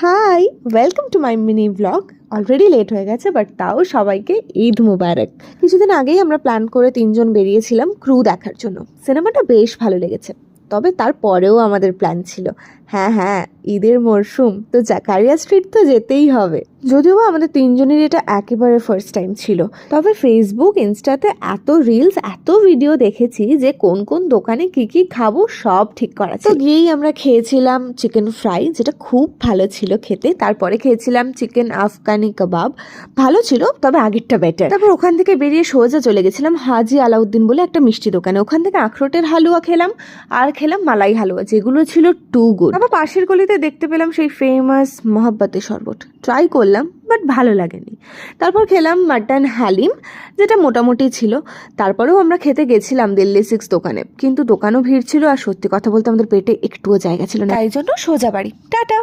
High, welcome to my mini blog. Already late হয়ে গেছে, but তাও সবাইকে ঈদ মুবারক। কিছুদিন আগেই আমরা প্ল্যান করে 3জন বেরিয়েছিলাম ক্রু দেখার জন্য। সিনেমাটা বেশ ভালো লেগেছে, তবে তারপরেও আমাদের প্ল্যান ছিল হ্যাঁ ঈদের মরশুম তো জাকারিয়া স্ট্রিট তো যেতেই হবে। যদিও আমাদের 3জনের এটা একেবারে ফার্স্ট টাইম ছিল, তবে ফেসবুক ইনস্টাতে এত রিলস এত ভিডিও দেখেছি যে কোন কোন দোকানে কি কি খাবো সব ঠিক করা ছিল। তো গিয়েই আমরা খেয়েছিলাম চিকেন ফ্রাই, যেটা খুব ভালো ছিল খেতে। তারপরে খেয়েছিলাম চিকেন আফগানি কাবাব, ভালো ছিল তবে আগেরটা বেটার। তারপর ওখান থেকে বেরিয়ে সোজা চলে গেছিলাম হাজি আলাউদ্দিন বলে একটা মিষ্টি দোকানে। ওখান থেকে আখরোটের হালুয়া খেলাম আর খেলাম মালাই হালুয়া, যেগুলো ছিল টু গুড। আবার পাশের গলিতে দেখতে পেলাম সেই ফেমাস মোহাব্বতের শরবত, ট্রাই করলাম বাট ভালো লাগেনি। তারপর খেলাম মাটন হালিম, যেটা মোটামুটি ছিল। তারপরেও আমরা খেতে গেছিলাম দিল্লি 6 দোকানে, কিন্তু দোকানও ভিড় ছিল আর সত্যি কথা বলতে আমাদের পেটে একটুও জায়গা ছিল না, তাই জন্য সোজা বাড়ি। টাটা।